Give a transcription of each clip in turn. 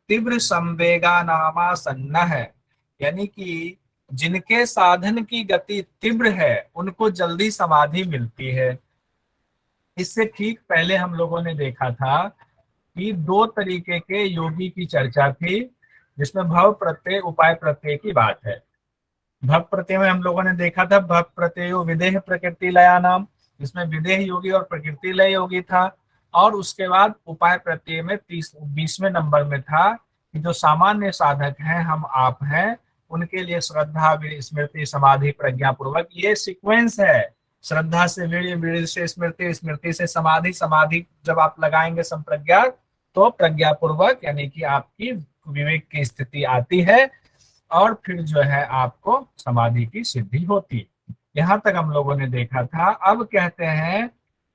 तीव्र संवेगा नामा सन्ना है, यानी कि जिनके साधन की गति तीव्र है उनको जल्दी समाधि मिलती है। इससे ठीक पहले हम लोगों ने देखा था कि दो तरीके के योगी की चर्चा थी, जिसमें भव प्रत्यय उपाय प्रत्यय की बात है। भव प्रत्यय में हम लोगों ने देखा था भव प्रत्ययो विदेह प्रकृति लया नाम, जिसमें विदेह योगी और प्रकृति लय योगी था। और उसके बाद उपाय प्रत्यय में 20वें नंबर में था कि जो सामान्य साधक हैं, हम आप हैं, उनके लिए श्रद्धा वीर्य स्मृति समाधि प्रज्ञा पूर्वक, ये सीक्वेंस है। श्रद्धा से वीर्य, वीर्य से स्मृति, स्मृति से समाधि, समाधि जब आप लगाएंगे संप्रज्ञा तो प्रज्ञा पूर्वक, यानी कि आपकी विवेक की स्थिति आती है और फिर जो है आपको समाधि की सिद्धि होती। यहां तक हम लोगों ने देखा था। अब कहते हैं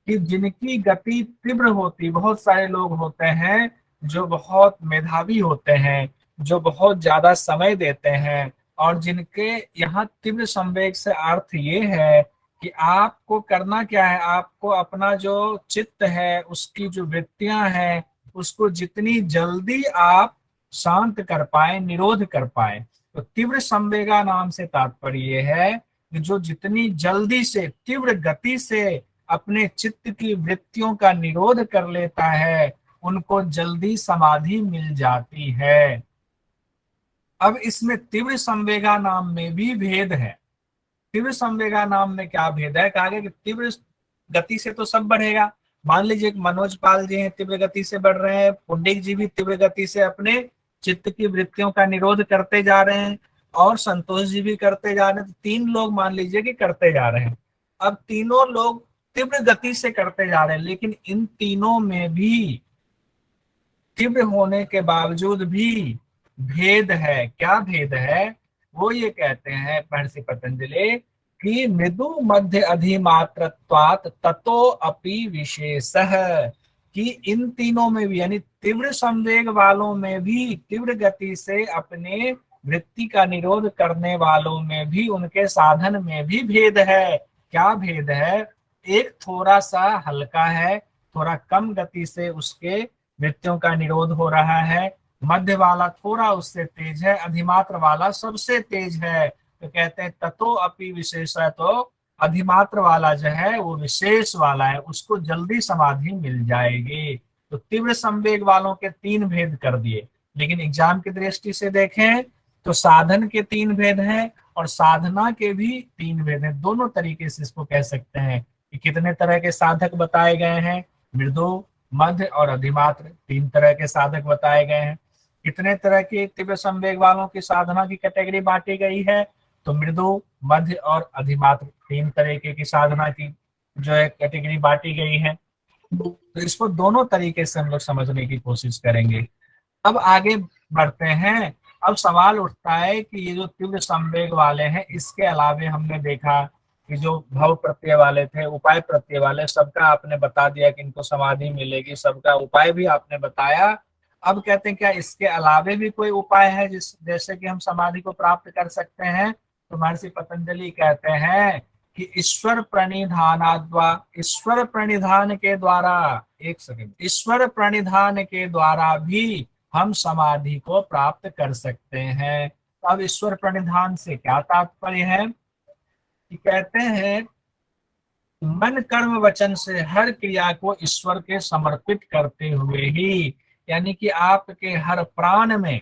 कि जिनकी गति तीव्र होती, बहुत सारे लोग होते हैं जो बहुत मेधावी होते हैं, जो बहुत ज्यादा समय देते हैं, और जिनके यहाँ तीव्र संवेग से अर्थ ये है कि आपको करना क्या है, आपको अपना जो चित्त है, उसकी जो वृत्तियां हैं, उसको जितनी जल्दी आप शांत कर पाए, निरोध कर पाए। तो तीव्र संवेगा नाम से तात्पर्य ये है कि जो जितनी जल्दी से, तीव्र गति से अपने चित्त की वृत्तियों का निरोध कर लेता है, उनको जल्दी समाधि मिल जाती है। अब इसमें तीव्र संवेगा नाम में भी भेद है। तीव्र संवेगा नाम में क्या भेद है? कहा गया कि तीव्र गति से तो सब बढ़ेगा। मान लीजिए एक मनोज पाल जी हैं, तीव्र गति से बढ़ रहे हैं, पुंडिक जी भी तीव्र गति से अपने चित्त की वृत्तियों का निरोध करते जा रहे हैं, और संतोष जी भी करते जा रहे हैं। तो तीन लोग मान लीजिए कि करते जा रहे हैं। अब तीनों लोग तीव्र गति से करते जा रहे हैं, लेकिन इन तीनों में भी तीव्र होने के बावजूद भी भेद है। क्या भेद है? वो ये कहते हैं महर्षि पतंजलि कि मृदु मध्य अधिमात्रत्वात् ततो अपि विशेषः, कि इन तीनों में भी, यानी तीव्र संवेग वालों में भी, तीव्र गति से अपने वृत्ति का निरोध करने वालों में भी, उनके साधन में भी भेद है। क्या भेद है? एक थोड़ा सा हल्का है, थोड़ा कम गति से उसके वृत्तियों का निरोध हो रहा है, मध्य वाला थोड़ा उससे तेज है, अधिमात्र वाला सबसे तेज है। तो कहते हैं ततो अपि विशेष है, तो अधिमात्र वाला जो है वो विशेष वाला है, उसको जल्दी समाधि मिल जाएगी। तो तीव्र संवेग वालों के तीन भेद कर दिए। लेकिन एग्जाम की दृष्टि से देखें तो साधन के तीन भेद हैं और साधना के भी तीन भेद हैं। दोनों तरीके से इसको कह सकते हैं कि कितने तरह के साधक बताए गए हैं, मृदु, मध्य और अधिमात्र, तीन तरह के साधक बताए गए हैं। कितने तरह की तीव्र संवेग वालों की साधना की कैटेगरी बांटी गई है? तो मृदु, मध्य और अधिमात्र, तीन तरीके की साधना की जो है कैटेगरी बांटी गई है। तो इसको दोनों तरीके से हम लोग समझने की कोशिश करेंगे। अब आगे बढ़ते हैं। अब सवाल उठता है कि ये जो तीव्र संवेग वाले हैं, इसके अलावे हमने देखा कि जो भव प्रत्यय वाले थे, उपाय प्रत्यय वाले, सबका आपने बता दिया कि इनको समाधि मिलेगी, सबका उपाय भी आपने बताया। अब कहते हैं क्या इसके अलावे भी कोई उपाय है जिस जैसे कि हम समाधि को प्राप्त कर सकते हैं? तो महर्षि पतंजलि कहते हैं कि ईश्वर प्रणिधानाद्वा, ईश्वर प्रणिधान के द्वारा, एक सेकंड, ईश्वर प्रणिधान के द्वारा भी हम समाधि को प्राप्त कर सकते हैं। तो अब ईश्वर प्रणिधान से क्या तात्पर्य है? कि कहते हैं मन कर्म वचन से हर क्रिया को ईश्वर के समर्पित करते हुए ही, यानी कि आपके हर प्राण में,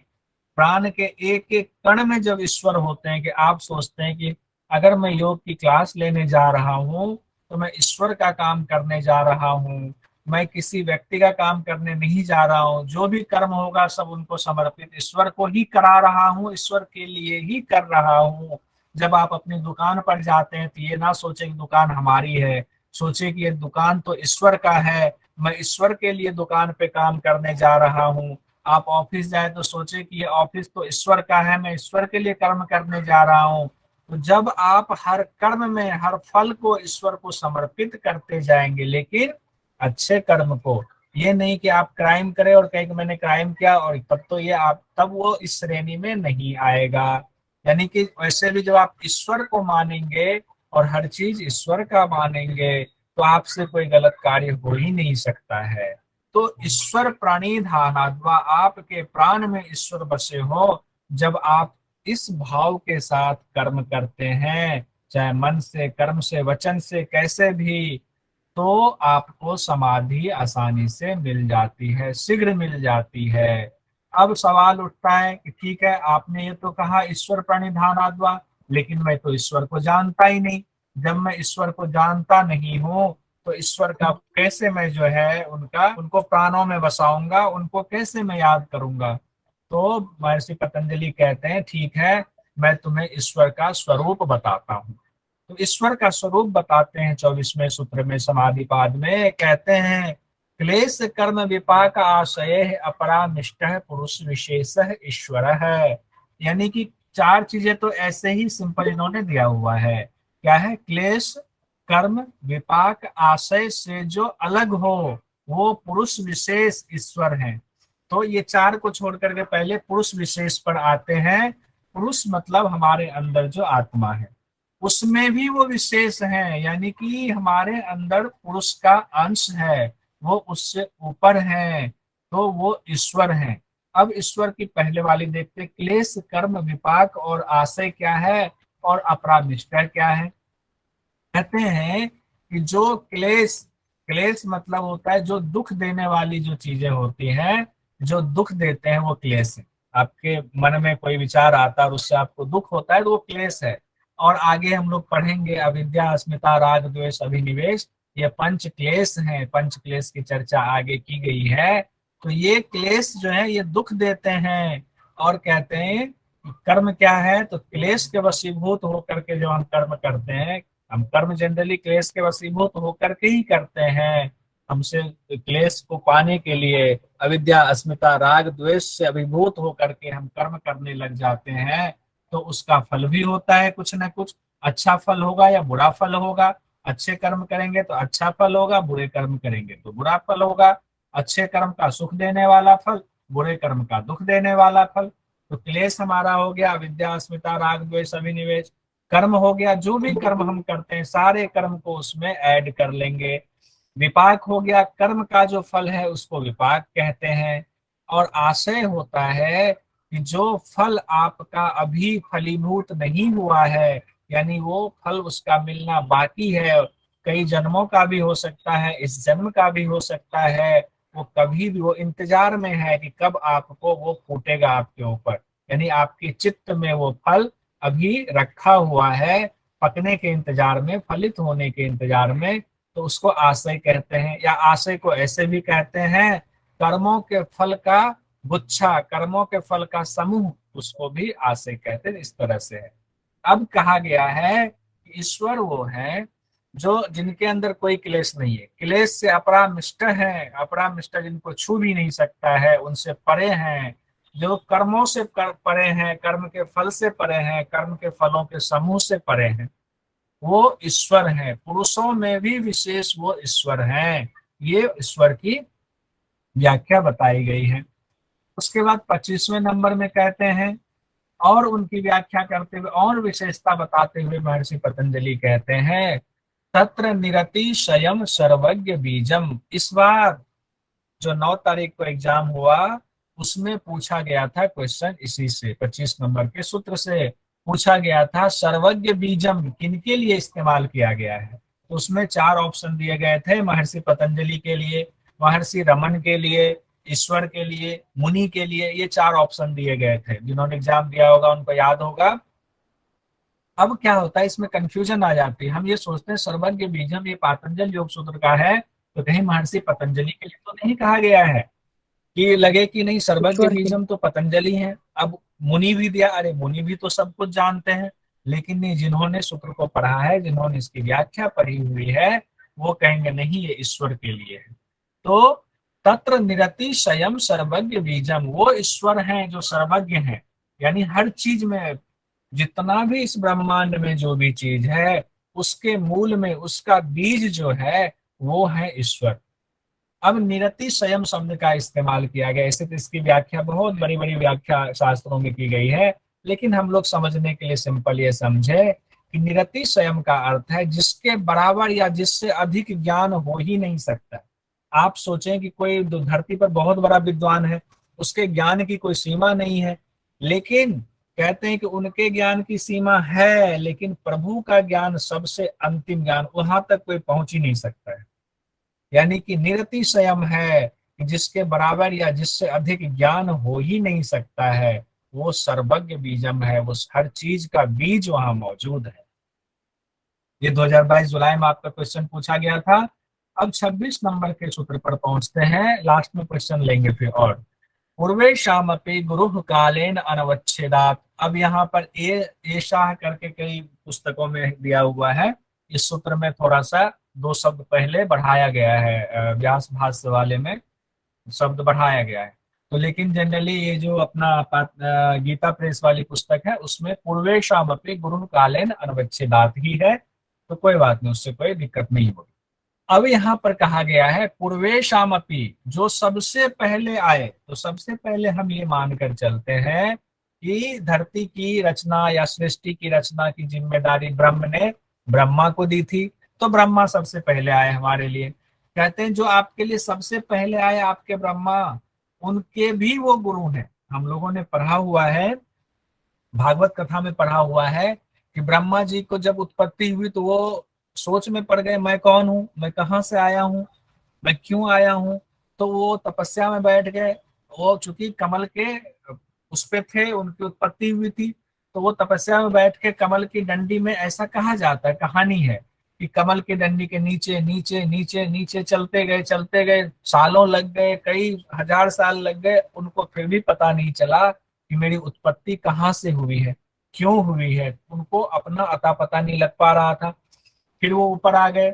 प्राण के एक एक कण में जब ईश्वर होते हैं, कि आप सोचते हैं कि अगर मैं योग की क्लास लेने जा रहा हूँ तो मैं ईश्वर का काम करने जा रहा हूँ, मैं किसी व्यक्ति का काम करने नहीं जा रहा हूँ, जो भी कर्म होगा सब उनको समर्पित ईश्वर को ही करा रहा हूँ, ईश्वर के लिए ही कर रहा हूँ। जब आप अपनी दुकान पर जाते हैं तो ये ना सोचे कि दुकान हमारी है, सोचे कि ये दुकान तो ईश्वर का है, मैं ईश्वर के लिए दुकान पे काम करने जा रहा हूँ। आप ऑफिस जाए तो सोचे कि ये ऑफिस तो ईश्वर का है, मैं ईश्वर के लिए कर्म करने जा रहा हूँ। तो जब आप हर कर्म में, हर फल को ईश्वर को समर्पित करते जाएंगे, लेकिन अच्छे कर्म को, ये नहीं कि आप क्राइम करें और कहें कि मैंने क्राइम किया और तब तो ये आप, तब वो इस श्रेणी में नहीं आएगा। यानी कि वैसे भी जब आप ईश्वर को मानेंगे और हर चीज ईश्वर का मानेंगे तो आपसे कोई गलत कार्य हो ही नहीं सकता है। तो ईश्वर प्रणिधानाद्वा, आपके प्राण में ईश्वर बसे हो। जब आप इस भाव के साथ कर्म करते हैं, चाहे मन से, कर्म से, वचन से, कैसे भी, तो आपको समाधि आसानी से मिल जाती है, शीघ्र मिल जाती है। अब सवाल उठता है कि ठीक है, आपने ये तो कहा ईश्वर प्रणिधानाद्वा, लेकिन मैं तो ईश्वर को जानता ही नहीं। जब मैं ईश्वर को जानता नहीं हूँ, तो ईश्वर का कैसे मैं जो है उनको प्राणों में बसाऊंगा, उनको कैसे मैं याद करूंगा। तो महर्षि पतंजलि कहते हैं ठीक है, मैं तुम्हें ईश्वर का स्वरूप बताता हूँ। तो ईश्वर का स्वरूप बताते हैं 24वें सूत्र में, समाधि पाद में कहते हैं, क्लेश कर्म विपाक आशय अपरा निष्ठ पुरुष विशेष ईश्वर है। यानी कि चार चीजें तो ऐसे ही सिंपल इन्होंने दिया हुआ है। क्या है? क्लेश कर्म विपाक आशय से जो अलग हो, वो पुरुष विशेष ईश्वर है। तो ये चार को छोड़ करके पहले पुरुष विशेष पर आते हैं। पुरुष मतलब हमारे अंदर जो आत्मा है, उसमें भी वो विशेष है, यानी कि हमारे अंदर पुरुष का अंश है, वो उससे ऊपर है, तो वो ईश्वर है। अब ईश्वर की पहले वाली देखते, क्लेश कर्म विपाक और आशय क्या है, और अपराध निष्ठा क्या है। कहते हैं कि जो क्लेश, क्लेश मतलब होता है जो दुख देने वाली जो चीजें होती हैं, जो दुख देते हैं वो क्लेश है। आपके मन में कोई विचार आता है और उससे आपको दुख होता है, तो वो क्लेश है। और आगे हम लोग पढ़ेंगे अविद्या अस्मिता राग द्वेष अभिनिवेश, ये पंच क्लेश हैं। पंच क्लेश की चर्चा आगे की गई है। तो ये क्लेश जो है ये दुख देते हैं। और कहते हैं कि कर्म क्या है, तो क्लेश के वशीभूत होकर के जो हम कर्म करते हैं, हम कर्म जनरली क्लेश के वशीभूत होकर के ही करते हैं। हमसे क्लेश को पाने के लिए अविद्या अस्मिता राग द्वेष से अभिभूत होकर के हम कर्म करने लग जाते हैं, तो उसका फल भी होता है कुछ ना कुछ। अच्छा फल होगा या बुरा फल होगा। अच्छे कर्म करेंगे तो अच्छा फल होगा, बुरे कर्म करेंगे तो बुरा फल होगा। अच्छे कर्म का सुख देने वाला फल, बुरे कर्म का दुख देने वाला फल। तो क्लेश हमारा हो गया अविद्या अस्मिता राग द्वेष अभिनिवेश। कर्म हो गया, जो भी कर्म हम करते हैं सारे कर्म को उसमें ऐड कर लेंगे। विपाक हो गया, कर्म का जो फल है उसको विपाक कहते हैं। और आशय होता है कि जो फल आपका अभी फलीभूत नहीं हुआ है, यानी वो फल उसका मिलना बाकी है, कई जन्मों का भी हो सकता है, इस जन्म का भी हो सकता है, वो कभी भी वो इंतजार में है कि कब आपको वो फूटेगा आपके ऊपर। यानी आपके चित्त में वो फल अभी रखा हुआ है, पकने के इंतजार में, फलित होने के इंतजार में। तो उसको आशय कहते हैं। या आशय को ऐसे भी कहते हैं, कर्मों के फल का गुच्छा, कर्मों के फल का समूह, उसको भी आशय कहते हैं। इस तरह से है। अब कहा गया है कि ईश्वर वो है जो जिनके अंदर कोई क्लेश नहीं है, क्लेश से अपरामिष्ट है, अपरामिष्ट जिनको छू भी नहीं सकता है, उनसे परे हैं, जो कर्मों से परे हैं, कर्म के फल से परे हैं, कर्म के फलों के समूह से परे हैं, वो ईश्वर हैं। पुरुषों में भी विशेष वो ईश्वर हैं। ये ईश्वर की व्याख्या बताई गई है। उसके बाद 25वें नंबर में कहते हैं, और उनकी व्याख्या करते हुए और विशेषता बताते हुए महर्षि पतंजलि कहते हैं, तत्र निरतिशयम सर्वज्ञ बीजम। इस बार जो 9 तारीख को एग्जाम हुआ, उसमें पूछा गया था क्वेश्चन, इसी से 25 नंबर के सूत्र से पूछा गया था, सर्वज्ञ बीजम किनके लिए इस्तेमाल किया गया है। तो उसमें 4 ऑप्शन दिए गए थे, महर्षि पतंजलि के लिए, महर्षि रमन के लिए, ईश्वर के लिए, मुनि के लिए। ये 4 ऑप्शन दिए गए थे। जिन्होंने एग्जाम दिया होगा उनको याद होगा। अब क्या होता है, इसमें कंफ्यूजन आ जाती है। हम ये सोचते हैं सर्वज्ञ बीजम ये पातंजल योग सूत्र का है, तो कहीं महर्षि पतंजलि के लिए तो नहीं कहा गया है, कि लगे कि नहीं सर्वज्ञ ईश्वर के। बीजम तो पतंजलि है। अब मुनि भी दिया, अरे मुनि भी तो सब कुछ जानते हैं। लेकिन नहीं, जिन्होंने सूत्र को पढ़ा है, जिन्होंने इसकी व्याख्या पढ़ी हुई है, वो कहेंगे नहीं ये ईश्वर के लिए है। तो तत्र निरति स्वयं सर्वज्ञ बीजम, वो ईश्वर हैं जो सर्वज्ञ हैं। यानी हर चीज में, जितना भी इस ब्रह्मांड में जो भी चीज है, उसके मूल में उसका बीज जो है वो है ईश्वर। अब निरति स्वयं शब्द का इस्तेमाल किया गया, ऐसे तो इसकी व्याख्या बहुत बड़ी बड़ी व्याख्या शास्त्रों में की गई है, लेकिन हम लोग समझने के लिए सिंपल ये समझे कि निरति स्वयं का अर्थ है जिसके बराबर या जिससे अधिक ज्ञान हो ही नहीं सकता। आप सोचें कि कोई धरती पर बहुत बड़ा विद्वान है, उसके ज्ञान की कोई सीमा नहीं है, लेकिन कहते हैं कि उनके ज्ञान की सीमा है, लेकिन प्रभु का ज्ञान सबसे अंतिम ज्ञान, वहां तक कोई पहुंच ही नहीं सकता है। यानी कि निरतिशयम है कि जिसके बराबर या जिससे अधिक ज्ञान हो ही नहीं सकता है। वो सर्वज्ञ बीजम है, वो हर चीज का बीज वहां मौजूद है। ये 2022 जुलाई में आपका क्वेश्चन पूछा गया था। अब 26 नंबर के सूत्र पर पहुंचते हैं, लास्ट में क्वेश्चन लेंगे फिर। और पूर्वे शामपि गुरु कालेन अनवच्छेदात। अब यहाँ पर ए शाह करके कई पुस्तकों में दिया हुआ है। इस सूत्र में थोड़ा सा दो शब्द पहले बढ़ाया गया है, व्यास भाष्य वाले में शब्द बढ़ाया गया है। तो लेकिन जनरली ये जो अपना गीता प्रेस वाली पुस्तक है उसमें पूर्वे शामपि गुरु कालेन अनवच्छेदात ही है, तो कोई बात नहीं, उससे कोई दिक्कत नहीं होगी। अब यहाँ पर कहा गया है पूर्वेशाम अपि, जो सबसे पहले आए। तो सबसे पहले हम ये मानकर चलते हैं कि धरती की रचना या सृष्टि की रचना की जिम्मेदारी ब्रह्म ने ब्रह्मा को दी थी। तो ब्रह्मा सबसे पहले आए हमारे लिए। कहते हैं जो आपके लिए सबसे पहले आए आपके ब्रह्मा, उनके भी वो गुरु हैं। हम लोगों ने पढ़ा हुआ है, भागवत कथा में पढ़ा हुआ है कि ब्रह्मा जी को जब उत्पत्ति हुई तो वो सोच में पड़ गए, मैं कौन हूँ, मैं कहाँ से आया हूँ, मैं क्यों आया हूँ। तो वो तपस्या में बैठ गए। वो चूंकि कमल के उस पे थे, उनकी उत्पत्ति हुई थी, तो वो तपस्या में बैठ के कमल की डंडी में, ऐसा कहा जाता है, कहानी है कि कमल की डंडी के नीचे नीचे नीचे नीचे चलते गए, सालों लग गए, कई हजार साल लग गए, उनको फिर भी पता नहीं चला कि मेरी उत्पत्ति कहाँ से हुई है, क्यों हुई है। उनको अपना अता पता नहीं लग पा रहा था। फिर वो ऊपर आ गए।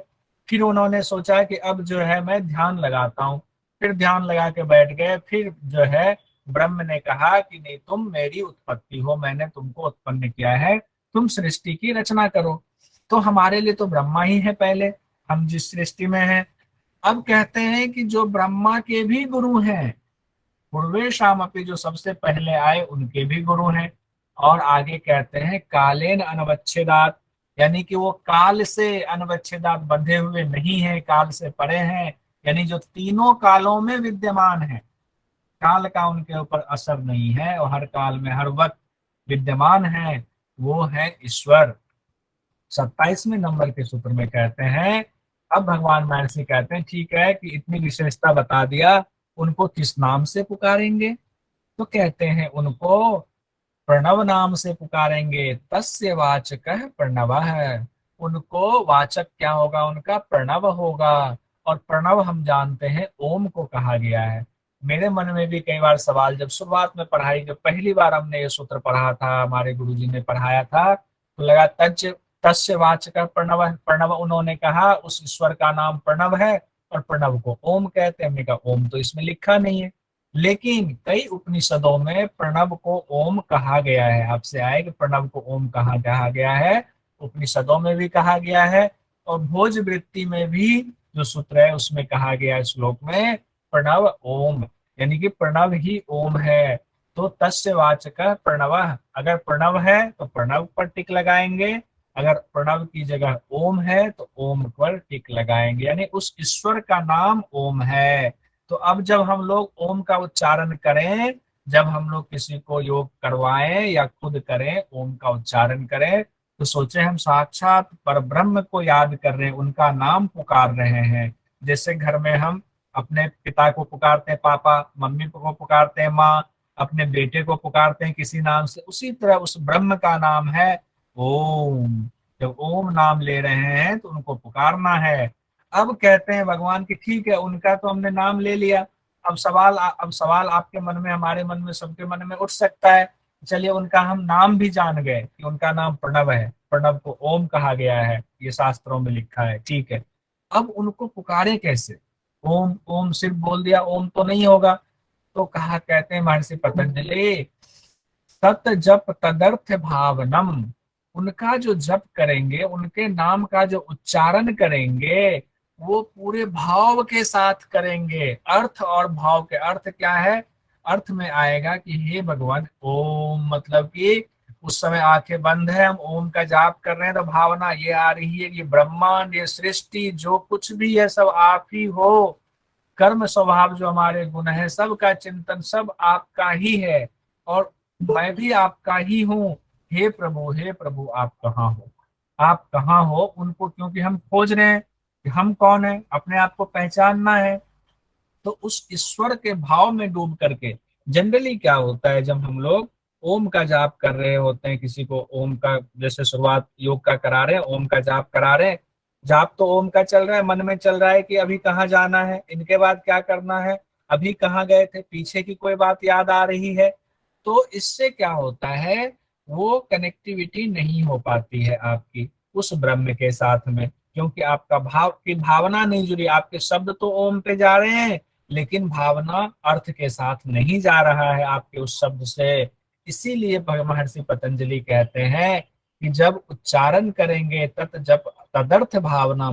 फिर उन्होंने सोचा कि अब जो है मैं ध्यान लगाता हूँ। फिर ध्यान लगा के बैठ गए। फिर जो है ब्रह्म ने कहा कि नहीं, तुम मेरी उत्पत्ति हो, मैंने तुमको उत्पन्न किया है, तुम सृष्टि की रचना करो। तो हमारे लिए तो ब्रह्मा ही है पहले, हम जिस सृष्टि में हैं। अब कहते हैं कि जो ब्रह्मा के भी गुरु हैं, पूर्वेशाम अपि, जो सबसे पहले आए उनके भी गुरु हैं। और आगे कहते हैं कालेन अनवच्छेदात, यानी कि वो काल से अनवच्छेदात, बंधे हुए नहीं है, काल से परे हैं। यानी जो तीनों कालों में विद्यमान है, काल का उनके ऊपर असर नहीं है और हर काल में हर वक्त विद्यमान है, वो है ईश्वर। 27वें नंबर के सूत्र में कहते हैं, अब भगवान महर्षि कहते हैं ठीक है कि इतनी विशेषता बता दिया, उनको किस नाम से पुकारेंगे। तो कहते हैं उनको प्रणव नाम से पुकारेंगे। तस्य वाचकः प्रणव है। उनको वाचक क्या होगा, उनका प्रणव होगा। और प्रणव हम जानते हैं ओम को कहा गया है। मेरे मन में भी कई बार सवाल, जब शुरुआत में पढ़ाई, जब पहली बार हमने ये सूत्र पढ़ा था, हमारे गुरुजी ने पढ़ाया था, तो लगा तज तस्य वाचक प्रणव। प्रणव उन्होंने कहा उस ईश्वर का नाम प्रणव है, और प्रणव को ओम कहते हैं। हमने कहा ओम तो इसमें लिखा नहीं है, लेकिन कई उपनिषदों में प्रणव को ओम कहा गया है। आपसे आए कि प्रणव को ओम कहा गया है, उपनिषदों में भी कहा गया है, और भोज वृत्ति में भी जो सूत्र है उसमें कहा गया है, श्लोक में प्रणव ओम, यानी कि प्रणव ही ओम है। तो तस्य वाचक प्रणव, अगर प्रणव है तो प्रणव पर टिक लगाएंगे, अगर प्रणव की जगह ओम है तो ओम पर टिक लगाएंगे, यानी उस ईश्वर का नाम ओम है। तो अब जब हम लोग ओम का उच्चारण करें, जब हम लोग किसी को योग करवाएं या खुद करें, ओम का उच्चारण करें, तो सोचे हम साक्षात पर ब्रह्म को याद कर रहे हैं, उनका नाम पुकार रहे हैं। जैसे घर में हम अपने पिता को पुकारते हैं पापा, मम्मी को पुकारते हैं माँ, अपने बेटे को पुकारते हैं किसी नाम से, उसी तरह उस ब्रह्म का नाम है ओम। जब ओम नाम ले रहे हैं तो उनको पुकारना है। अब कहते हैं भगवान की ठीक है, उनका तो हमने नाम ले लिया, अब सवाल आपके मन में, हमारे मन में, सबके मन में उठ सकता है। चलिए उनका हम नाम भी जान गए कि उनका नाम प्रणव है, प्रणव को ओम कहा गया है, ये शास्त्रों में लिखा है, ठीक है। अब उनको पुकारे कैसे? ओम ओम सिर्फ बोल दिया ओम तो नहीं होगा। तो कहा, कहते हैं महर्षि पतंजलि, तत् जप तदर्थ भावनम, उनका जो जप करेंगे, उनके नाम का जो उच्चारण करेंगे, वो पूरे भाव के साथ करेंगे। अर्थ और भाव के, अर्थ क्या है, अर्थ में आएगा कि हे भगवान ओम, मतलब कि उस समय आंखें बंद है, हम ओम का जाप कर रहे हैं, तो भावना ये आ रही है कि ब्रह्मांड, ये सृष्टि, जो कुछ भी है सब आप ही हो। कर्म स्वभाव जो हमारे गुण है, सबका चिंतन सब आपका ही है, और मैं भी आपका ही हूँ। हे प्रभु आप कहाँ हो, आप कहाँ हो, उनको क्योंकि हम खोज रहे हैं कि हम कौन है, अपने आप को पहचानना है। तो उस ईश्वर के भाव में डूब करके, जनरली क्या होता है जब हम लोग ओम का जाप कर रहे होते हैं, किसी को ओम का जैसे शुरुआत योग का करा रहे हैं, ओम का जाप करा रहे हैं, जाप तो ओम का चल रहा है, मन में चल रहा है कि अभी कहाँ जाना है, इनके बाद क्या करना है, अभी कहाँ गए थे, पीछे की कोई बात याद आ रही है। तो इससे क्या होता है, वो कनेक्टिविटी नहीं हो पाती है आपकी उस ब्रह्म के साथ में, क्योंकि आपका भाव की भावना नहीं जुड़ी। आपके शब्द तो ओम पे जा रहे हैं, लेकिन भावना अर्थ के साथ नहीं जा रहा है आपके उस शब्द से। इसीलिए महर्षि पतंजलि कहते हैं कि जब उच्चारण करेंगे तत् जब तदर्थ भावना,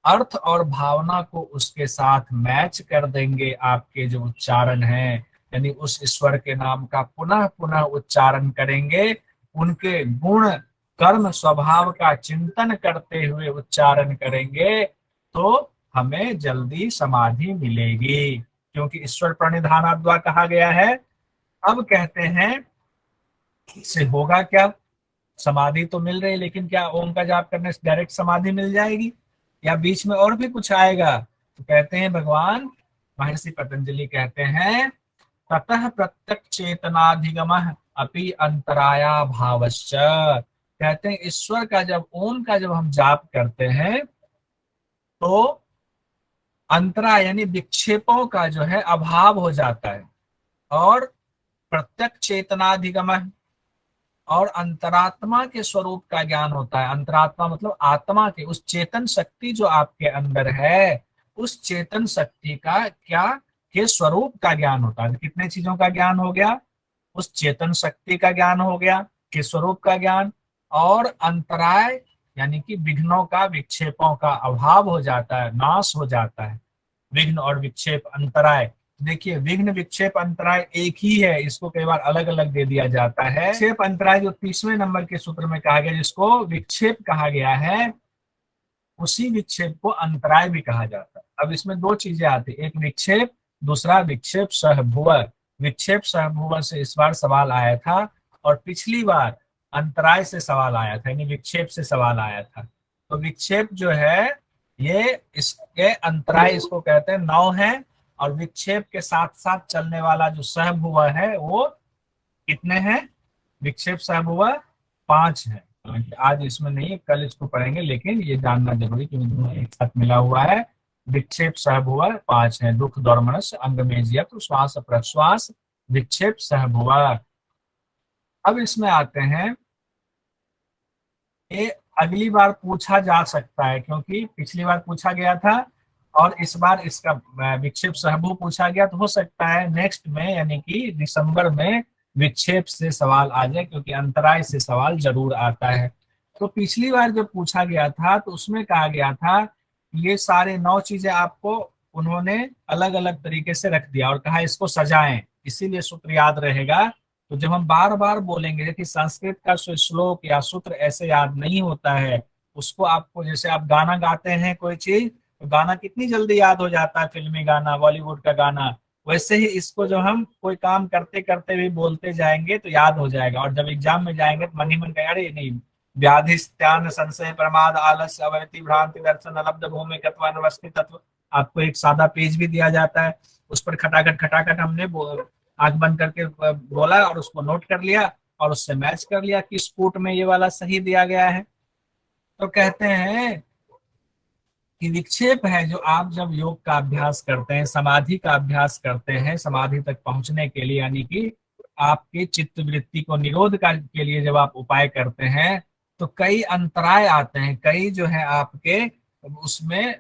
अर्थ और भावना को उसके साथ मैच कर देंगे आपके जो उच्चारण है, यानी उस ईश्वर के नाम का पुनः पुनः उच्चारण करेंगे, उनके गुण कर्म स्वभाव का चिंतन करते हुए उच्चारण करेंगे, तो हमें जल्दी समाधि मिलेगी, क्योंकि ईश्वर प्रणिधानाद्वा कहा गया है। अब कहते हैं इससे होगा क्या, समाधि तो मिल रही, लेकिन क्या ओम का जाप करने से डायरेक्ट समाधि मिल जाएगी, या बीच में और भी कुछ आएगा? तो कहते हैं भगवान महर्षि पतंजलि कहते हैं, ततः प्रत्यक्ष चेतनाधिगम अपि अंतराया भावश्च। कहते हैं ईश्वर का जब ओम का जब हम जाप करते हैं, तो अंतरा यानी विक्षेपों का जो है अभाव हो जाता है, और प्रत्यक्ष चेतनाधिगम, और अंतरात्मा के स्वरूप का ज्ञान होता है। अंतरात्मा मतलब आत्मा के, उस चेतन शक्ति जो आपके अंदर है, उस चेतन शक्ति का क्या, के स्वरूप का ज्ञान होता है। कितने चीजों का ज्ञान हो गया, उस चेतन शक्ति का ज्ञान हो गया, के स्वरूप का ज्ञान, और अंतराय यानी कि विघ्नों का विक्षेपों का अभाव हो जाता है, नाश हो जाता है। विघ्न और विक्षेप अंतराय, देखिए विघ्न विक्षेप अंतराय एक ही है, इसको कई बार अलग अलग दे दिया जाता है। विक्षेप अंतराय जो 30वें नंबर के सूत्र में कहा गया, जिसको विक्षेप कहा गया है, उसी विक्षेप को अंतराय भी कहा जाता है। अब इसमें दो चीजें आती है, एक विक्षेप, दूसरा विक्षेप सहभुव। विक्षेप सहभुव से इस बार सवाल आया था, और पिछली बार अंतराय से सवाल आया था, यानी विक्षेप से सवाल आया था। तो विक्षेप जो है ये इसके अंतराय इसको कहते हैं 9 है, और विक्षेप के साथ साथ चलने वाला जो सहभुव है वो कितने हैं, विक्षेप सहभुव 5 है। आज इसमें नहीं, कल इसको पढ़ेंगे, लेकिन ये जानना जरूरी क्योंकि दोनों एक साथ मिला हुआ है। विक्षेप सहभुव 5 है, दुख दौर्मनस अंगमेजिया, तो श्वास प्रश्वास विक्षेप सहभुव। अब इसमें आते हैं, ये अगली बार पूछा जा सकता है, क्योंकि पिछली बार पूछा गया था और इस बार इसका विक्षेप सहभुव पूछा गया, तो हो सकता है नेक्स्ट में यानी कि दिसंबर में विक्षेप से सवाल आ जाए, क्योंकि अंतराय से सवाल जरूर आता है। तो पिछली बार जब पूछा गया था तो उसमें कहा गया था ये सारे 9 चीजें आपको उन्होंने अलग अलग तरीके से रख दिया और कहा इसको सजाएं, इसीलिए सूत्र याद रहेगा। तो जब हम बार बार बोलेंगे कि संस्कृत का श्लोक या सूत्र ऐसे याद नहीं होता है, उसको आपको, जैसे आप गाना गाते हैं कोई चीज, तो गाना कितनी जल्दी याद हो जाता है, फिल्मी गाना, बॉलीवुड का गाना, वैसे ही इसको जो हम कोई काम करते करते भी बोलते जाएंगे तो याद हो जाएगा, और जब एग्जाम में जाएंगे तो मन ही मन कहेगा अरे नहीं, व्याधिस्त्यान संशय प्रमाद आलस्य अवरति भ्रांति दर्शन अलब्ध भूमि तत्व तत्व, आपको एक सादा पेज भी दिया जाता है, उस पर खटाखट खटाखट हमने आंख बंद करके बोला और उसको नोट कर लिया और उससे मैच कर लिया कि स्पूट में ये वाला सही दिया गया है। तो कहते हैं कि विक्षेप है जो आप जब योग का अभ्यास करते हैं, समाधि का अभ्यास करते हैं, समाधि तक पहुंचने के लिए, यानी कि आपके चित्त वृत्ति को निरोध के लिए जब आप उपाय करते हैं, तो कई अंतराय आते हैं, कई जो है आपके उसमें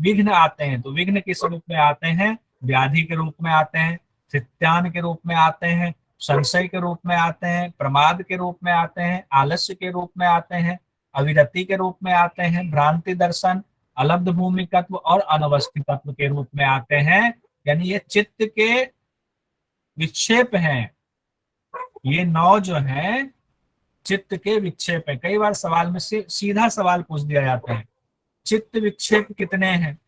विघ्न आते हैं। तो विघ्न किस रूप में आते हैं, व्याधि के रूप में आते हैं, चित्तान के रूप में आते हैं, संशय के रूप में आते हैं, प्रमाद के रूप में आते हैं, आलस्य के रूप में आते हैं, अविरति के रूप में आते हैं, भ्रांति दर्शन, अलब्ध भूमि तत्व और अनवस्थित तत्व के रूप में आते हैं। यानी ये चित्त के विक्षेप हैं, ये 9 जो हैं चित्त के विक्षेप है। कई बार सवाल में से सीधा सवाल पूछ दिया जाता है, चित्त विक्षेप कितने हैं,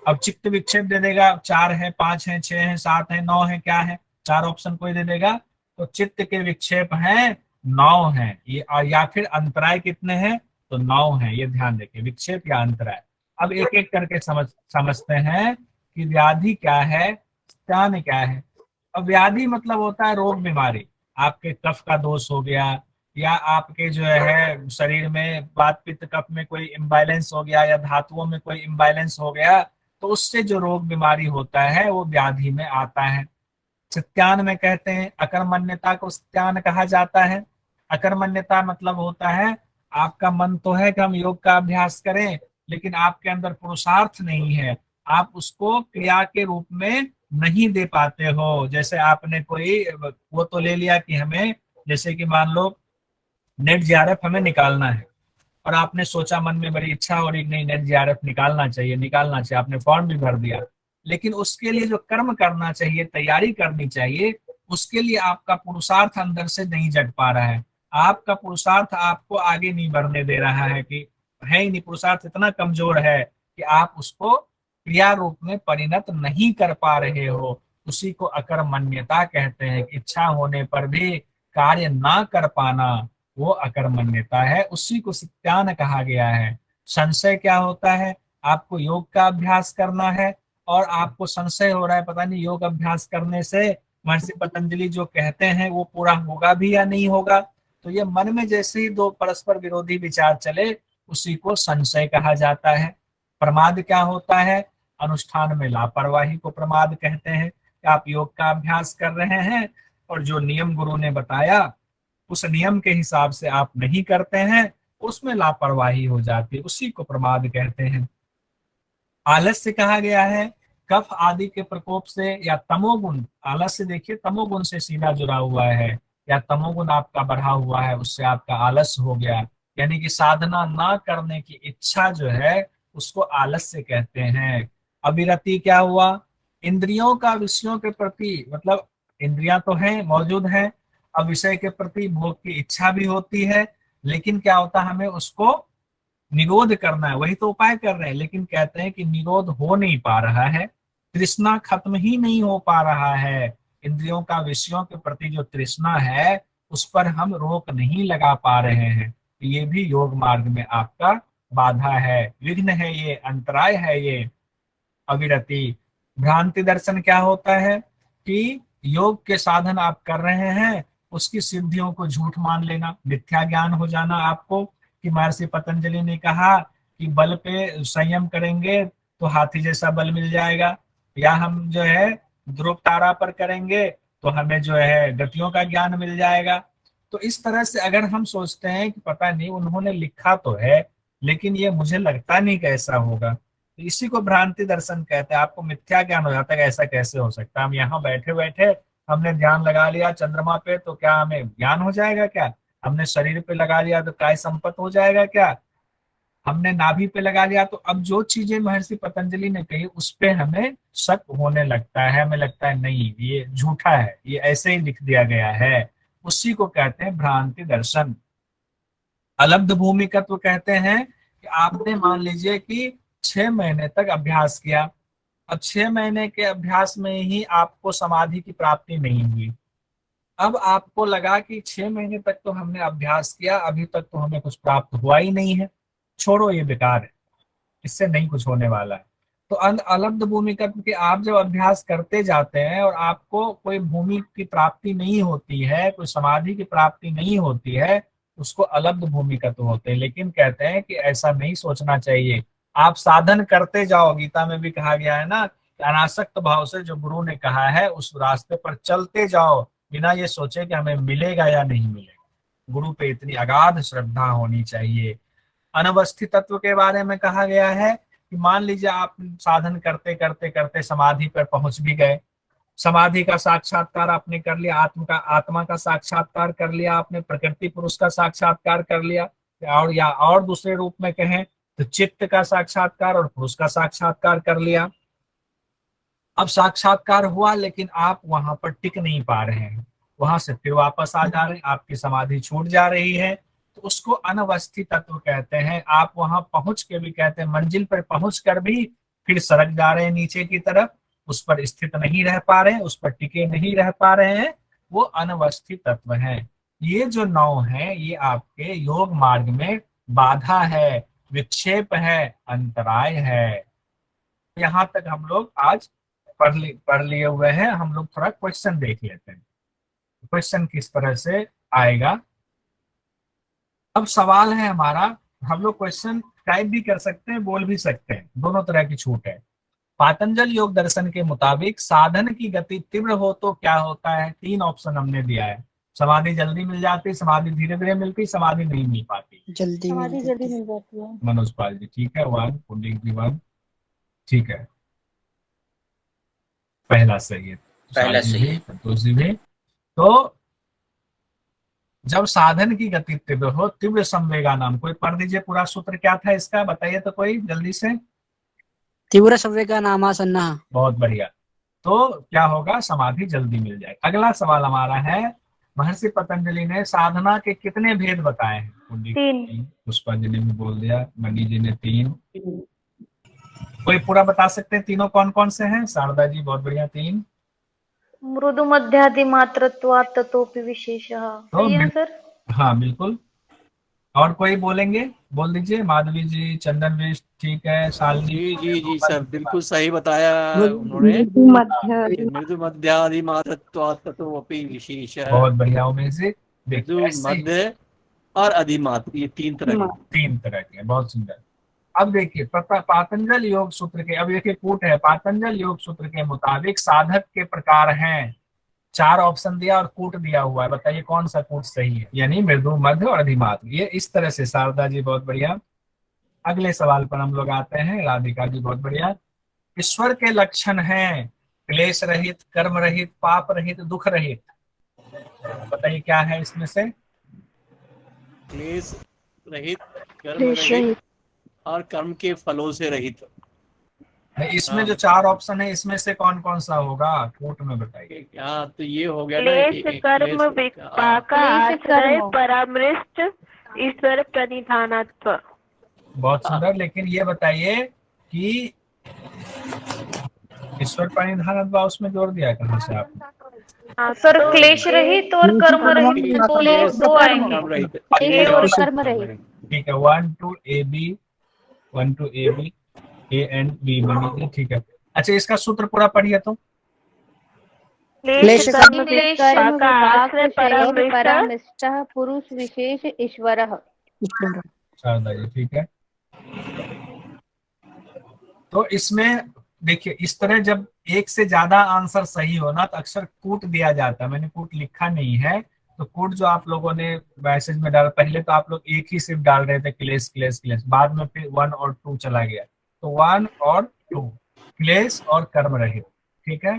अब चित्त विक्षेप दे देगा, 4 है, 5 है, 6 है, 7 है, 9 है, क्या है, 4 ऑप्शन कोई दे देगा। तो चित्त के विक्षेप हैं 9 है ये, या फिर अंतराय कितने हैं, तो 9 है, ये ध्यान रखिए, विक्षेप या अंतराय। अब एक एक करके समझते हैं कि व्याधि क्या है, स्थान क्या है। अब व्याधि मतलब होता है रोग बीमारी, आपके कफ का दोष हो गया, या आपके जो है शरीर में वात पित्त कफ में कोई इम्बैलेंस हो गया, या धातुओं में कोई इम्बैलेंस हो गया, तो उससे जो रोग बीमारी होता है वो व्याधि में आता है। सत्यान में कहते हैं, अकर्मण्यता को सत्यान कहा जाता है। अकर्मण्यता मतलब होता है आपका मन तो है कि हम योग का अभ्यास करें, लेकिन आपके अंदर पुरुषार्थ नहीं है, आप उसको क्रिया के रूप में नहीं दे पाते हो। जैसे आपने कोई वो तो ले लिया कि हमें, जैसे कि मान लो नेट जीआरएफ हमें निकालना है, और आपने सोचा मन में बड़ी इच्छा हो रही नहीं नेट जीआरएफ निकालना चाहिए, निकालना चाहिए, आपने फॉर्म भी भर दिया, लेकिन उसके लिए जो कर्म करना चाहिए, तैयारी करनी चाहिए, उसके लिए आपका पुरुषार्थ अंदर से नहीं जग पा रहा है। आपका पुरुषार्थ आपको आगे नहीं बढ़ने दे रहा है, कि है ही नहीं, पुरुषार्थ इतना कमजोर है कि आप उसको क्रिया रूप में परिणत नहीं कर पा रहे हो। उसी को अकर्मण्यता कहते हैं, कि इच्छा होने पर भी कार्य ना कर पाना, वो अकर्मण्यता है, उसी को सत्यान कहा गया है। संशय क्या होता है, आपको योग का अभ्यास करना है और आपको संशय हो रहा है, पता नहीं योग अभ्यास करने से महर्षि पतंजलि जो कहते हैं वो पूरा होगा भी या नहीं होगा। तो ये मन में जैसे ही दो परस्पर विरोधी विचार चले, उसी को संशय कहा जाता है। प्रमाद क्या होता है, अनुष्ठान में लापरवाही को प्रमाद कहते हैं, कि आप योग का अभ्यास कर रहे हैं और जो नियम गुरु ने बताया उस नियम के हिसाब से आप नहीं करते हैं, उसमें लापरवाही हो जाती है, उसी को प्रमाद कहते हैं। आलस्य कहा गया है कफ आदि के प्रकोप से, या तमोगुण, आलस्य देखिए तमोगुण से सीधा जुड़ा हुआ है, या तमोगुण आपका बढ़ा हुआ है, उससे आपका आलस्य हो गया, यानी कि साधना ना करने की इच्छा जो है उसको आलस्य कहते हैं। अविरति क्या हुआ, इंद्रियों का विषयों के प्रति, मतलब इंद्रियां तो हैं, मौजूद हैं, अब विषय के प्रति भोग की इच्छा भी होती है, लेकिन क्या होता है, हमें उसको निरोध करना है, वही तो उपाय कर रहे हैं, लेकिन कहते हैं कि निरोध हो नहीं पा रहा है, तृष्णा खत्म ही नहीं हो पा रहा है। इंद्रियों का विषयों के प्रति जो तृष्णा है उस पर हम रोक नहीं लगा पा रहे हैं, तो ये भी योग मार्ग में आपका बाधा है, विघ्न है, ये अंतराय है, ये अविरति। भ्रांति दर्शन क्या होता है, कि योग के साधन आप कर रहे हैं, उसकी सिद्धियों को झूठ मान लेना, मिथ्या ज्ञान हो जाना आपको, कि महर्षि पतंजलि ने कहा कि बल पे संयम करेंगे तो हाथी जैसा बल मिल जाएगा, या हम जो है ध्रुव तारा पर करेंगे तो हमें जो है गतियों का ज्ञान मिल जाएगा। तो इस तरह से अगर हम सोचते हैं कि पता नहीं उन्होंने लिखा तो है, लेकिन ये मुझे लगता नहीं कैसा होगा, तो इसी को भ्रांति दर्शन कहते हैं। आपको मिथ्या ज्ञान हो जाता है कि ऐसा कैसे हो सकता है, हम यहाँ बैठे बैठे हमने ध्यान लगा लिया चंद्रमा पे तो क्या हमें ज्ञान हो जाएगा क्या, हमने शरीर पे लगा लिया तो काय संपत हो जाएगा क्या, हमने नाभि पे लगा लिया तो, अब जो चीजें महर्षि पतंजलि ने कही उस पे हमें शक होने लगता है, हमें लगता है नहीं ये झूठा है, ये ऐसे ही लिख दिया गया है, उसी को कहते हैं भ्रांति दर्शन। अलब्ध भूमिकत्व कहते हैं कि आपने मान लीजिए कि 6 महीने तक अभ्यास किया, अब 6 महीने के अभ्यास में ही आपको समाधि की प्राप्ति नहीं हुई, अब आपको लगा कि 6 महीने तक तो हमने अभ्यास किया, अभी तक तो हमें कुछ प्राप्त हुआ ही नहीं है, छोड़ो ये बेकार है, इससे नहीं कुछ होने वाला है। तो अलब्ध भूमि का, क्योंकि आप जब अभ्यास करते जाते हैं और आपको कोई भूमि की प्राप्ति नहीं होती है, कोई समाधि की प्राप्ति नहीं होती है, उसको अलब्ध भूमि का तो होते हैं। लेकिन कहते हैं कि ऐसा नहीं सोचना चाहिए, आप साधन करते जाओ, गीता में भी कहा गया है ना कि अनासक्त भाव से, जो गुरु ने कहा है उस रास्ते पर चलते जाओ, बिना ये सोचे कि हमें मिलेगा या नहीं मिलेगा। गुरु पे इतनी अगाध श्रद्धा होनी चाहिए। अनवस्थित तत्व के बारे में कहा गया है कि मान लीजिए आप साधन करते करते करते समाधि पर पहुंच भी गए, समाधि का साक्षात्कार आपने कर लिया, आत्मा का साक्षात्कार कर लिया आपने, प्रकृति पुरुष का साक्षात्कार कर लिया, और या और दूसरे रूप में कहें तो चित्त का साक्षात्कार और पुरुष का साक्षात्कार कर लिया। अब साक्षात्कार हुआ लेकिन आप वहां पर टिक नहीं पा रहे हैं, वहां से फिर वापस आ जा रहे हैं, आपकी समाधि छूट जा रही है, तो उसको अनवस्थित तत्व कहते हैं। आप वहां पहुंच के भी, कहते हैं मंजिल पर पहुंच कर भी फिर सरक जा रहे हैं नीचे की तरफ, उस पर स्थित नहीं रह पा रहे हैं, उस पर टिके नहीं रह पा रहे हैं, वो अनवस्थित तत्व हैं। ये जो 9 है ये आपके योग मार्ग में बाधा है, विक्षेप है, अंतराय है। यहाँ तक हम लोग आज पढ़ लिए हुए हैं। हम लोग थोड़ा क्वेश्चन देख लेते हैं, क्वेश्चन किस तरह से आएगा। अब सवाल है हमारा, हम लोग क्वेश्चन टाइप भी कर सकते हैं, बोल भी सकते हैं, दोनों तरह की छूट है। पातंजल योग दर्शन के मुताबिक साधन की गति तीव्र हो तो क्या होता है? 3 ऑप्शन हमने दिया है। समाधि जल्दी मिल जाती, समाधि धीरे धीरे मिलती, समाधि नहीं मिल पाती। जल्दी मिल जाती है। मनोज पाल जी ठीक है, 1 पुंडिक जी 1 ठीक है, पहला सही है, पहला सही है। संतोष जी भी। तो जब साधन की गति तीव्र हो, तीव्र संवेगा नाम, कोई पढ़ दीजिए पूरा सूत्र क्या था इसका, बताइए तो कोई जल्दी से। तीव्र संवेगा नामासन्न। बहुत बढ़िया। तो क्या होगा? समाधि जल्दी मिल जाए। अगला सवाल हमारा है, महर्षि पतंजलि ने साधना के कितने भेद बताए हैं? 3। पुष्पा जी ने भी बोल दिया, मनी जी ने 3। कोई पूरा बता सकते हैं तीनों कौन कौन से हैं? शारदा जी बहुत बढ़िया 3। मृदु मध्यादि मात्रत्वात् ततोपि विशेषः, सही है सर? हाँ बिल्कुल। और कोई बोलेंगे? बोल दीजिए, माधवी जी, चंदन भी ठीक है, शालिनी जी सर, बिल्कुल सही बताया उन्होंने। मृदु मध्यादि मात्रत्वात् ततोपि विशेष। बहुत बढ़िया उमेश जी। मृदु मध्य और अधिमात्र, ये 3 तरह के। बहुत सुंदर। अब देखिए पातंजल योग सूत्र के, अब देखिए कूट है, पातंजल योग सूत्र के मुताबिक साधक के प्रकार हैं। 4 ऑप्शन दिया और कूट दिया हुआ है, बताइए कौन सा कूट सही है? यानी मृदु, मध्य और अधिमात्र, ये इस तरह से। शारदा जी बहुत बढ़िया। अगले सवाल पर हम लोग आते हैं, राधिका जी बहुत बढ़िया। ईश्वर के लक्षण हैं क्लेश रहित, कर्म रहित, पाप रहित, दुख रहित, बताइए क्या है इसमें से? क्लेश रहित, कर्म रहित और कर्म के फलों से रहित। इसमें जो 4 ऑप्शन है इसमें से कौन कौन सा होगा? कूट में बताइए। तो ये हो गया ना, क्लेश कर्म विपाक आश्रय परामृष्ट ईश्वर प्रणिधानत्व। बहुत सुंदर। लेकिन ये बताइए कि ईश्वर प्रणिधानत्व उसमें जोड़ दिया कहाँ से आपने? सर क्लेश रहित और कर्म रहित दो आएंगे। कर्म रहित। ठीक है, 1 2 AB, 1 2 AB, A and B बनी। ठीक है, अच्छा इसका सूत्र पूरा पढ़िए तो। क्लेश कर्म विपाक आश्रय परामृष्ट पुरुष विशेष ईश्वरः। शारदा जी ठीक है। तो इसमें देखिए, इस तरह जब एक से ज्यादा आंसर सही हो ना तो अक्सर कूट दिया जाता है। मैंने कूट लिखा नहीं है, तो कूट जो आप लोगों ने मैसेज में डाला, पहले तो आप लोग एक ही सिर्फ डाल रहे थे क्लेश क्लेश क्लेश, बाद में फिर 1 और 2 चला गया। तो 1 और 2 क्लेश और कर्म रहित, ठीक है।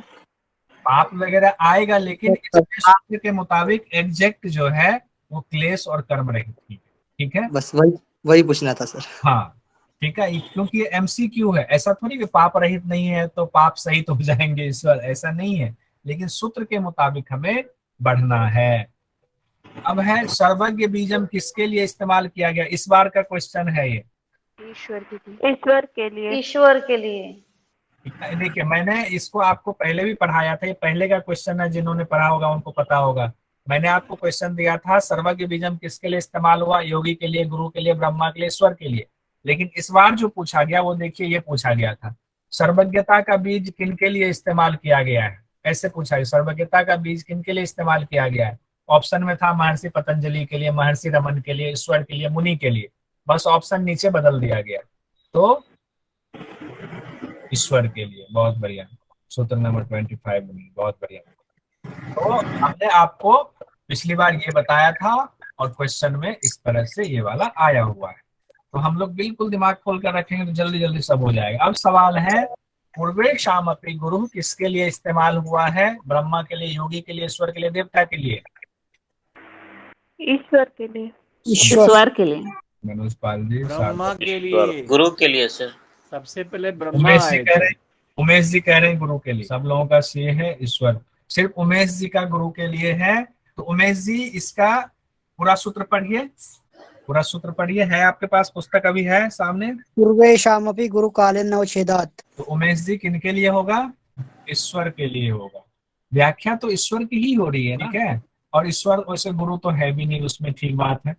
पाप वगैरह आएगा, लेकिन इसमें सूत्र के मुताबिक एग्जैक्ट जो है वो क्लेश और कर्म रहित ही, ठीक है। बस वही पूछना था सर। हाँ ठीक है, क्योंकि ये MCQ है, ऐसा थोड़ी कि पाप रहित नहीं है तो पाप सहित हो जाएंगे ईश्वर, ऐसा नहीं है। लेकिन सूत्र के मुताबिक हमें बढ़ना है। अब है सर्वज्ञ बीजम किसके लिए इस्तेमाल किया गया? इस बार का क्वेश्चन है ये। ईश्वर के लिए। ईश्वर के लिए। देखिए मैंने इसको आपको पहले भी पढ़ाया था, ये पहले का क्वेश्चन है, जिन्होंने पढ़ा होगा उनको पता होगा। मैंने आपको क्वेश्चन दिया था सर्वज्ञ बीजम किसके लिए इस्तेमाल हुआ? योगी के लिए, गुरु के लिए, ब्रह्मा के लिए, ईश्वर के लिए। लेकिन इस बार जो पूछा गया वो देखिए, ये पूछा गया था सर्वज्ञता का बीज किनके लिए इस्तेमाल किया गया है, ऐसे पूछा है। सर्वज्ञता का बीज किनके लिए इस्तेमाल किया गया है? ऑप्शन में था महर्षि पतंजलि के लिए, महर्षि रमन के लिए, ईश्वर के लिए, मुनि के लिए। बस ऑप्शन नीचे बदल दिया गया, तो ईश्वर के लिए। बहुत बढ़िया, सूत्र नंबर 25 बनी, बहुत बढ़िया। तो हमने आपको पिछली बार ये बताया था और क्वेश्चन में इस तरह से ये वाला आया हुआ है। तो हम लोग बिल्कुल दिमाग खोल कर रखेंगे तो जल्दी जल्दी सब हो जाएगा। अब सवाल है, पूर्वे शामपि गुरु किसके लिए इस्तेमाल हुआ है? ब्रह्मा के लिए, योगी के लिए, ईश्वर के लिए, देवता के लिए? ईश्वर के लिए। ईश्वर के लिए। मनोज पाल जी। ब्रह्मा के लिए। गुरु के लिए सर। सबसे पहले ब्रह्मा। उमेश जी कह रहे हैं गुरु के लिए। सब लोगों का सी है ईश्वर, सिर्फ उमेश जी का गुरु के लिए है। तो उमेश जी इसका पूरा सूत्र पढ़िए, पूरा सूत्र पढ़िए। है आपके पास पुस्तक अभी है सामने? पूर्वेशामपि गुरु काले नवच्छेदात्। तो उमेश जी किनके लिए होगा? ईश्वर के लिए होगा। व्याख्या तो ईश्वर की ही हो रही है, ठीक है। और ईश्वर वैसे गुरु तो है भी नहीं उसमें, ठीक बात है।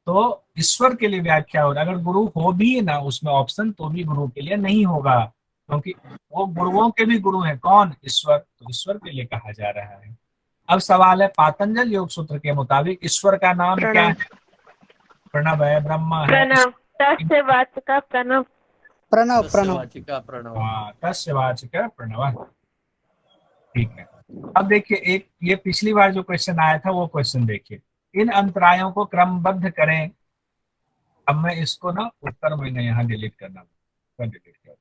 तो ईश्वर के लिए व्याख्या हो रहा है। अगर गुरु हो भी ना उसमें ऑप्शन, तो भी गुरु के लिए नहीं होगा, क्योंकि वो गुरुओं के भी गुरु हैं। कौन? ईश्वर। तो ईश्वर के लिए कहा जा रहा है। अब सवाल है, पातंजल योग सूत्र के मुताबिक ईश्वर का नाम क्या है? प्रणव है, ब्रह्मा है। प्रणव तस्य वाचका प्रणव प्रणव तस्य प्रणव वाचिका प्रणव। हाँ, तस्य वाचक प्रणव। ठीक है। अब देखिए, एक ये पिछली बार जो क्वेश्चन आया था वो क्वेश्चन देखिए। इन अंतरायों को क्रमबद्ध करें। अब मैं इसको ना उत्तर मैंने यहाँ डिलीट करना, डिलीट कर।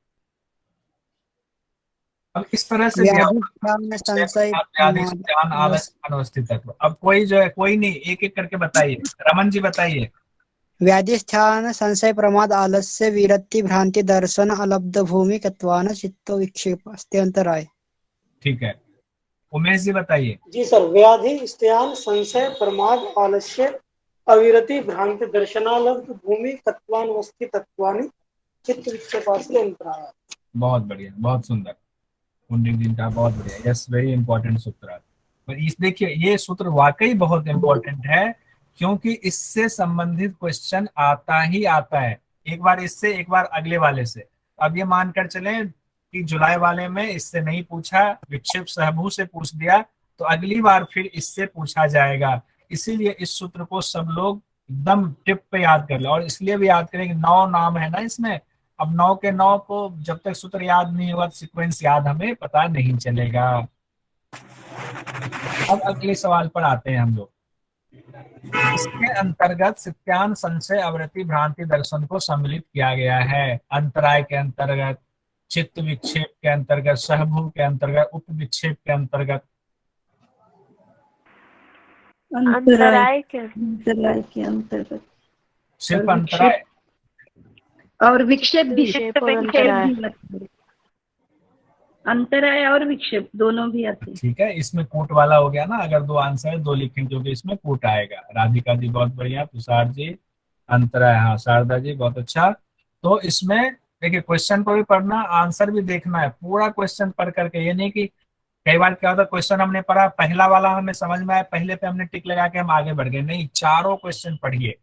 अब इस तरह से व्याधिष्ठान संशय ज्ञान आलस अनवस्थित तत्व। अब कोई जो है, कोई नहीं, एक एक करके बताइए। रमन जी बताइए। व्याधिष्ठान संशय प्रमाद आलस्य विरक्ति भ्रांति दर्शन अलब्ध भूमि तत्वान चित्तो विक्षेप अस्त्यंतराय। ठीक है, उमेश जी बताइए। जी सर, व्याधि स्त्यान संशय प्रमाद आलस्य अविरति भ्रांति दर्शनालब्ध भूमि तत्वानवस्थि तत्वानि चित्त विक्षेपास्ते अंतराय। बहुत बढ़िया, बहुत सुंदर पंडित जी का, बहुत बढ़िया। यस, वेरी इंपॉर्टेंट सूत्र। पर इस देखिए, ये सूत्र वाकई बहुत इंपॉर्टेंट है, क्योंकि इससे संबंधित क्वेश्चन आता ही आता है। एक बार इससे, एक बार अगले वाले से। अब ये मानकर चलें कि जुलाई वाले में इससे नहीं पूछा, विक्षेप सहभू से पूछ दिया, तो अगली बार फिर इससे पूछा जाएगा। इसीलिए इस सूत्र को सब लोग एकदम टिप पे याद कर ले। और इसलिए भी याद करें कि 9 नाम है ना इसमें। अब 9 के 9 को जब तक सूत्र याद नहीं हुआ, सीक्वेंस याद हमें पता नहीं चलेगा। अब अगले सवाल पर आते हैं हम लोग। इसके अंतर्गत सत्यान संशय अवृत्ति भ्रांति दर्शन को सम्मिलित किया गया है। अंतराय के अंतर्गत, चित्त विक्षेप के अंतर्गत, सहभू के अंतर्गत, उप विक्षेप के अंतर्गत। अंतराय के अंतर्गत सिर्फ अंतराय और विक्षेप भी। विक्षेप और अंतराय। अंतराय और विक्षेप दोनों भी आते हैं। ठीक है, इसमें कूट वाला हो गया ना। अगर 2 आंसर 2 लिखें जो कि इसमें कूट आएगा। राधिका जी बहुत बढ़िया, तुषार जी अंतराय, हाँ शारदा जी बहुत अच्छा। तो इसमें देखिए, क्वेश्चन को भी पढ़ना, आंसर भी देखना है। पूरा क्वेश्चन पढ़ करके, ये नहीं कि कई बार क्या होता है, क्वेश्चन हमने पढ़ा, पहला वाला हमें समझ में आया, पहले पे हमने टिक लगा के हम आगे बढ़ गए। नहीं, चारों क्वेश्चन पढ़िए।